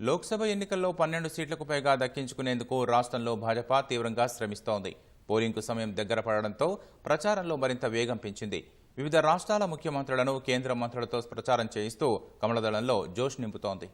లోక్సభ ఎన్నికల్లో 12 సీట్లకు పైగా దక్కించుకునేందుకు రాష్ట్రంలో భాజపా తీవ్రంగా శ్రమిస్తోంది. పోలింగ్కు సమయం దగ్గర పడడంతో ప్రచారంలో మరింత వేగం పెంచింది. వివిధ రాష్ట్రాల ముఖ్యమంత్రులను కేంద్ర మంత్రులతో ప్రచారం చేయిస్తూ కమలదళంలో జోష్ నింపుతోంది.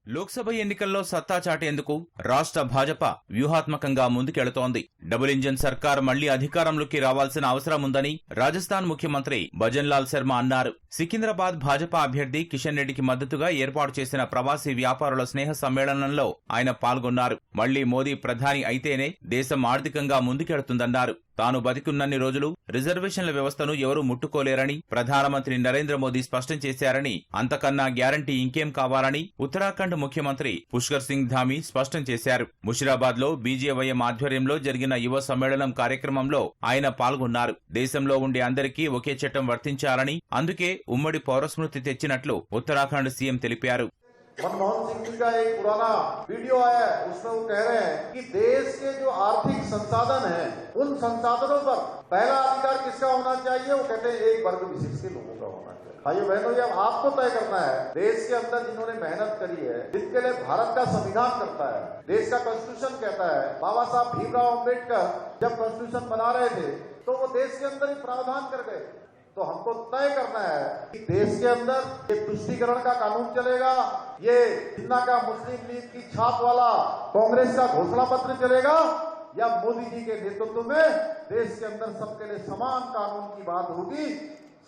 లోక్సభ ఎన్నికల్లో సత్తా చాటేందుకు రాష్ట్ర భాజపా వ్యూహాత్మకంగా ముందుకెళుతోంది. డబుల్ ఇంజన్ సర్కార్ మళ్లీ అధికారంలోకి రావాల్సిన అవసరం ఉందని రాజస్థాన్ ముఖ్యమంత్రి భజన్లాల్ శర్మ అన్నారు. సికింద్రాబాద్ భాజపా అభ్యర్థి కిషన్ రెడ్డికి మద్దతుగా ఏర్పాటు చేసిన ప్రవాసీ వ్యాపారుల స్నేహ సమ్మేళనంలో ఆయన పాల్గొన్నారు. మళ్లీ మోదీ ప్రధాని అయితేనే దేశం ఆర్థికంగా ముందుకెడుతుందన్నారు. తాను బతికున్నన్ని రోజులు రిజర్వేషన్ల వ్యవస్థను ఎవరూ ముట్టుకోలేరని ప్రధానమంత్రి నరేంద్ర మోదీ స్పష్టం చేశారని, అంతకన్నా గ్యారంటీ ఇంకేం కావాలని ఉత్తరాఖండ్ ముఖ్యమంత్రి పుష్కర్ సింగ్ ధామీ స్పష్టం చేశారు. ముషిరాబాద్ లో బీజేవైఎం ఆధ్వర్యంలో జరిగిన యువ సమ్మేళనం కార్యక్రమంలో ఆయన పాల్గొన్నారు. దేశంలో ఉండే అందరికీ ఒకే చట్టం వర్తించాలని, అందుకే ఉమ్మడి పౌరస్మృతి తెచ్చినట్లు ఉత్తరాఖండ్ సీఎం తెలిపారు. मनमोहन सिंह जी का एक पुराना वीडियो आया है, उसमें वो कह रहे हैं कि देश के जो आर्थिक संसाधन हैं, उन संसाधनों पर पहला अधिकार किसका होना चाहिए? वो कहते हैं एक वर्ग विशेष के लोगों का होना चाहिए। भाइयों बहनों, ये आपको तय करना है। देश के अंदर जिन्होंने मेहनत करी है, जिनके लिए भारत का संविधान करता है, देश का कॉन्स्टिट्यूशन कहता है, बाबा साहब भीमराव अम्बेडकर जब कॉन्स्टिट्यूशन बना रहे थे तो वो देश के अंदर ही प्रावधान कर गए। तो हमको तय करना है कि देश के अंदर ये तुष्टीकरण का कानून चलेगा, ये जिन्ना का मुस्लिम लीग की छाप वाला कांग्रेस का घोषणा पत्र चलेगा, या मोदी जी के नेतृत्व में देश के अंदर सबके लिए समान कानून की बात होगी।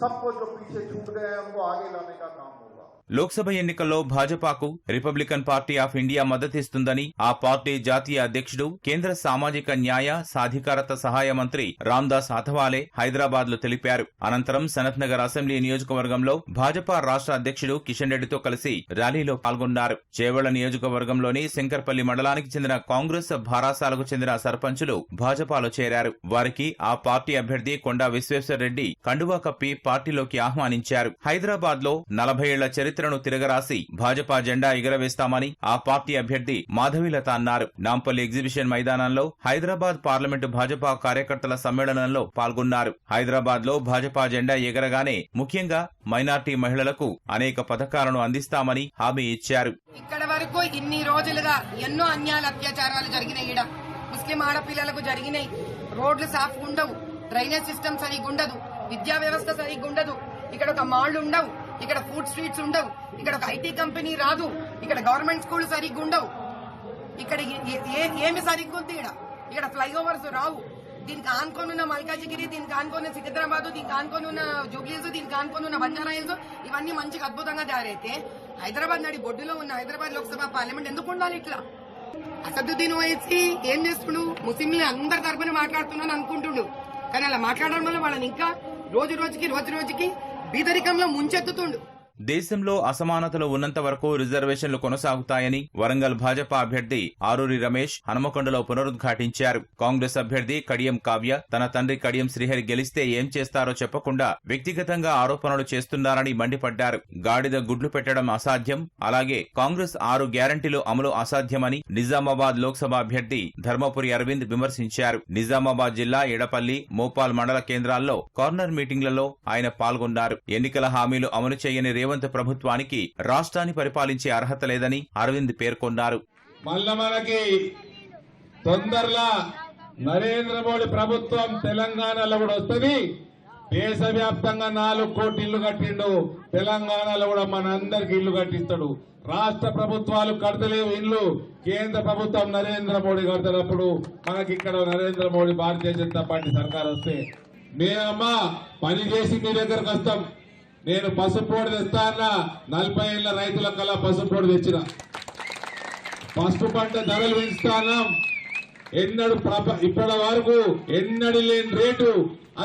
सबको जो पीछे छूट गए हैं उनको आगे लाने का काम होगा. లోక్సభ ఎన్నికల్లో భాజపాకు రిపబ్లికన్ పార్టీ ఆఫ్ ఇండియా మద్దతిస్తుందని ఆ పార్టీ జాతీయ అధ్యక్షుడు, కేంద్ర సామాజిక న్యాయ సాధికారత సహాయ మంత్రి రామ్దాస్ అథవాలే హైదరాబాద్ లో తెలిపారు. అనంతరం సనత్ నగర్ అసెంబ్లీ నియోజకవర్గంలో భాజపా రాష్ట్ర అధ్యక్షుడు కిషన్ రెడ్డితో కలిసి ర్యాలీలో పాల్గొన్నారు. చేవెళ్ల నియోజకవర్గంలోని శంకర్పల్లి మండలానికి చెందిన కాంగ్రెస్ భారాసాలకు చెందిన సర్పంచులు భాజపాలో చేరారు. వారికి ఆ పార్టీ అభ్యర్థి కొండా విశ్వేశ్వర్ రెడ్డి కండువా కప్పి పార్టీలోకి ఆహ్వానించారు. హైదరాబాద్ లో 40 ఏళ్ల చరిత్రను తిరగరాసి భాజపా జెండా ఎగరవేస్తామని ఆ పార్టీ అభ్యర్థి మాధవీలత అన్నారు. నాంపల్లి ఎగ్జిబిషన్ మైదానంలో హైదరాబాద్ పార్లమెంటు భాజపా కార్యకర్తల సమ్మేళనంలో పాల్గొన్నారు. హైదరాబాద్ లో భాజపా జెండా ఎగరగానే ముఖ్యంగా మైనార్టీ మహిళలకు అనేక పథకాలను అందిస్తామని హామీ ఇచ్చారు. ఇక్కడ వరకు ఇన్ని రోజులుగా ఎన్నో అన్యాయాలు అత్యాచారాలు జరిగినాయి. ఈడ ముస్లిం ఆడపిల్లలకు జరిగినాయి. రోడ్లు సాఫ్ ఉండవు, డ్రైనేజ్ సిస్టమ్ సరిగ్గా ఉండదు, విద్యా వ్యవస్థ సరిగ్గా ఉండదు, ఇక్కడ ఒక మాళ్లు ఉండవు, ఇక్కడ ఫుడ్ స్ట్రీట్స్ ఉండవు, ఇక్కడ ఒక ఐటీ కంపెనీ రాదు, ఇక్కడ గవర్నమెంట్ స్కూల్ సరిగ్గా ఉండవు, ఇక్కడ ఏమి సరిగ్గా ఉంది, ఇక్కడ ఫ్లైఓవర్స్ రావు. దీనికి ఆనుకొని ఉన్న మల్కాజిగిరి, దీనికి ఆనుకొని సికింద్రాబాద్, దీనికి ఆనుకొని ఉన్న జూబ్లీహిల్స్, దీనికి ఆనుకొని ఉన్న బంజారా హిల్స్, ఇవన్నీ మంచిగా అద్భుతంగా తయారైతే హైదరాబాద్ నడి బొడ్డులో ఉన్న హైదరాబాద్ లోక్సభ పార్లమెంట్ ఎందుకు ఉండాలి ఇట్లా? అసదుద్దీన్ ఓవైసీ ఏం చేస్తుండు? ముస్లింలు అందరి తరపున మాట్లాడుతున్నాను అనుకుంటుండు, కానీ అలా మాట్లాడడం వల్ల వాళ్ళని ఇంకా రోజు రోజుకి బీదరికంలో ముంచెత్తుతుండు. దేశంలో అసమానతలు ఉన్నంత వరకు రిజర్వేషన్లు కొనసాగుతాయని వరంగల్ భాజపా అభ్యర్థి ఆరూరి రమేష్ హనుమకొండలో పునరుద్ఘాటించారు. కాంగ్రెస్ అభ్యర్థి కడియం కావ్య తన తండ్రి కడియం శ్రీహరి గెలిస్తే ఏం చేస్తారో చెప్పకుండా వ్యక్తిగతంగా ఆరోపణలు చేస్తున్నారని మండిపడ్డారు. గాడిద గుడ్లు పెట్టడం అసాధ్యం, అలాగే కాంగ్రెస్ 6 గ్యారంటీలు అమలు అసాధ్యమని నిజామాబాద్ లోక్సభ అభ్యర్థి ధర్మపురి అరవింద్ విమర్శించారు. నిజామాబాద్ జిల్లా ఎడపల్లి, మోపాల్ మండల కేంద్రాల్లో కార్నర్ మీటింగ్లలో ఆయన పాల్గొన్నారు. ఎన్నికల హామీలు అమలు చేయని రేవంత్ ప్రభుత్వానికి రాష్ట్రాన్ని పరిపాలించే అర్హత లేదని అరవింద్ పేర్కొన్నారు. మళ్ళా మనకి తొందరలా నరేంద్ర మోడీ ప్రభుత్వం తెలంగాణలో కూడా వస్తుంది. దేశవ్యాప్తంగా 4 కోట్ల ఇళ్లు కట్టిండు, తెలంగాణలో కూడా మనందరికి ఇళ్లు కట్టిస్తాడు. రాష్ట్ర ప్రభుత్వాలు కడతలేవు ఇళ్లు, కేంద్ర ప్రభుత్వం నరేంద్ర మోడీ కడతనప్పుడు మనకి ఇక్కడ నరేంద్ర మోడీ భారతీయ జనతా పార్టీ సర్కార్ వస్తే మేమమ్మా పని చేసి మీ దగ్గరకు వస్తాం. నేను పసుపోడు తెస్తా అన్న 40 ఏళ్ల రైతుల కల్లా పసుపోడు తెచ్చిన. పసుపు పంట ధరలు పెంచుతాన్నాం. ఇప్పటి వరకు ఎన్నడూ లేని రేటు,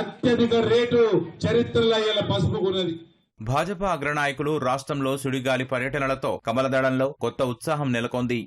అత్యధిక రేటు చరిత్రలో ఇలా పసుపుకున్నది. భాజపా అగ్రనాయకులు రాష్ట్రంలో సుడిగాలి పర్యటనలతో కమలదళంలో కొత్త ఉత్సాహం నెలకొంది.